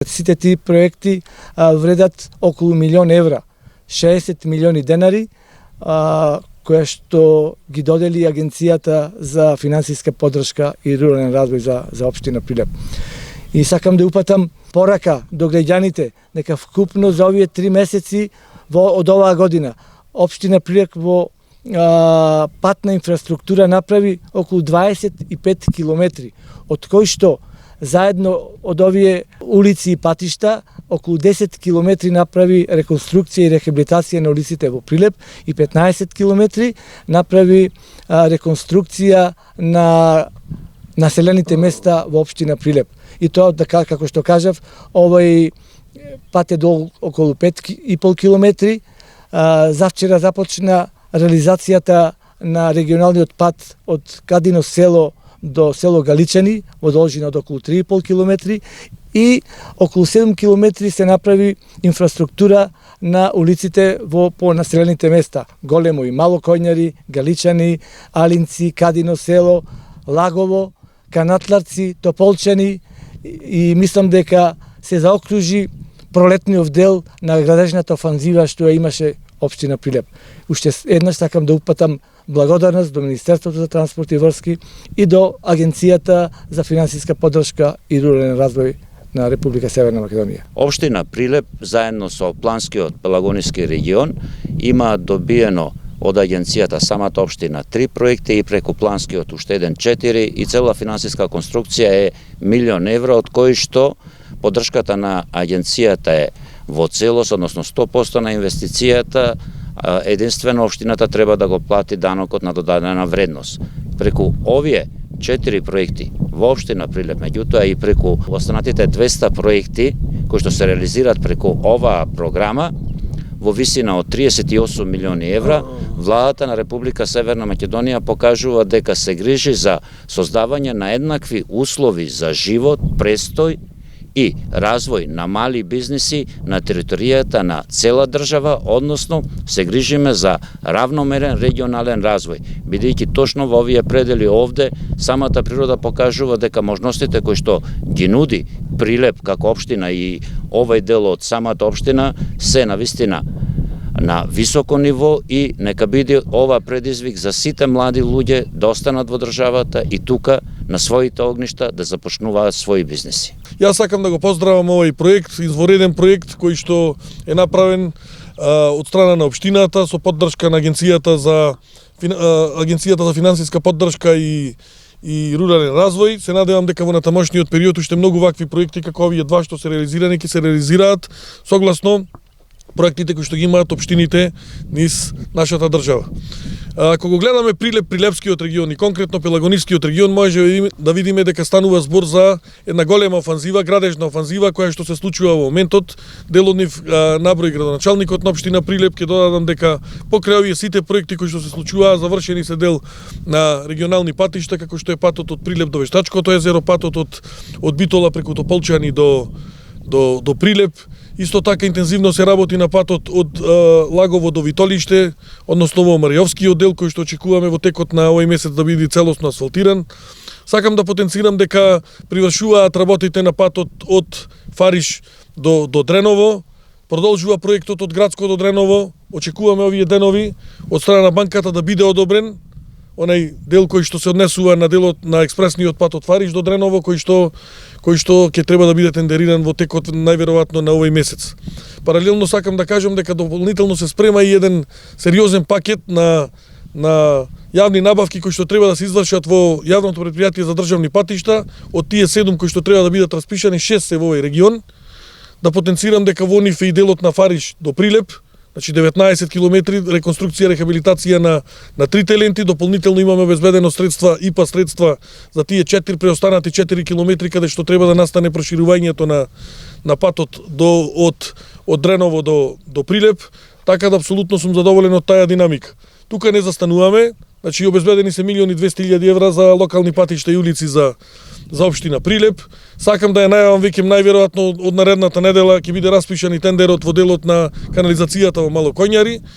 Сите тие проекти вредат околу €1.000.000, 60 милиони денари, која што ги додели Агенцијата за финансиска поддршка и рурален развој за општина Прилеп. И сакам да упатам порака до граѓаните дека вкупно за овие 3 месеци од оваа година општина Прилеп во патна инфраструктура направи околу 25 километри, од кои што заедно од овие улици и патишта околу 10 километри направи реконструкција и рехабилитација на улиците во Прилеп и 15 километри направи реконструкција на населените места во општина Прилеп. И тоа, како што кажав, овој пат е до околу 5,5 километри. Завчера започна реализацијата на регионалниот пат од Кадино село до село Галичани во должина од околу 3,5 километри и околу 7 километри се направи инфраструктура на улиците по населените места. Големо и Мало Коњари, Галичани, Алинци, Кадино село, Лагово, Канатларци, Тополчани и мислам дека се заокружи пролетниот дел на градежната офанзива што ја имаше општина Прилеп. Уште еднаш сакам да упатам благодарност до Министерството за транспорт и врски и до Агенцијата за финансиска поддршка и рурален развој на Република Северна Македонија. Општина Прилеп заедно со Планскиот Пелагониски регион има добиено од агенцијата самата општина 3 проекти и преку Планскиот уште еден 4 и цела финансиска конструкција е €1.000.000, од кои што поддршката на агенцијата е во целост, односно 100% на инвестицијата, единствено општината треба да го плати данокот на додадена вредност. Преку овие 4 проекти во општина Прилеп, меѓутоа и преку останатите 200 проекти кои што се реализираат преку оваа програма во висина од 38 милиони евра, владата на Република Северна Македонија покажува дека се грижи за создавање на еднакви услови за живот, престој и развој на мали бизниси на територијата на цела држава, односно се грижиме за равномерен регионален развој, бидејќи точно во овие предели овде самата природа покажува дека можностите кои што ги нуди Прилеп како општина и овој дел од самата општина се навистина на високо ниво и нека биде ова предизвик за сите млади луѓе да останат во државата и тука на своите огништа да започнуваат своји бизнеси. Јас сакам да го поздравам овој проект, извореден проект кој што е направен од страна на општината со поддршка на Агенцијата за финансиска поддршка и рурален развој. Се надевам дека во натамошниот период уште многу вакви проекти како овие два што се реализирани ќе се реализираат согласно проектите кои што ги имаат општините низ нашата држава. Ако го гледаме Прилеп, Прилепскиот регион и конкретно Пелагонискиот регион, може да видиме дека станува збор за една голема офанзива, градежна офанзива која што се случува во моментот. Дел од нив наброи градоначалникот на општина Прилеп. Ќе додадам дека покрај овие сите проекти кои што се случуваа, завршени се дел на регионални патишта како што е патот од Прилеп до Вештачкото езеро, патот од Битола преку Тополчани до Прилеп. Исто така интензивно се работи на патот од Лагово до Витолиште, односно во Маријовскиот дел кој што очекуваме во текот на овој месец да биде целосно асфалтиран. Сакам да потенцирам дека привршуваат работите на патот од Фариш до Дреново, продолжува проектот од Градско до Дреново. Очекуваме овие денови од страна на банката да биде одобрен онај дел кој што се однесува на делот на експресниот пат од Фариш до Дреново, кој што ќе треба да биде тендериран во текот најверојатно на овој месец. Паралелно сакам да кажам дека дополнително се спрема и еден сериозен пакет на јавни набавки кои што треба да се извршат во јавното претпријатие за државни патишта. Од тие 7 кои што треба да бидат распишани, 6 се во овој регион. Да потенцирам дека во нив е и делот на Фариш до Прилеп, значи 19 километри реконструкција, рехабилитација на трите ленти. Дополнително имаме обезбедено средства, ИПА средства за тие 4 преостанати 4 километри каде што треба да настане проширувањето на патот од Дреново до Прилеп. Така да апсолутно сум задоволен од таа динамика. Тука не застануваме, значи обезбедени се 1.200.000 евра за локални патишта и улици за општина Прилеп. Сакам да ја најавам викем најверојатно од наредната недела ќе биде распишан и тендерот во делот на канализацијата во Мало Коњари.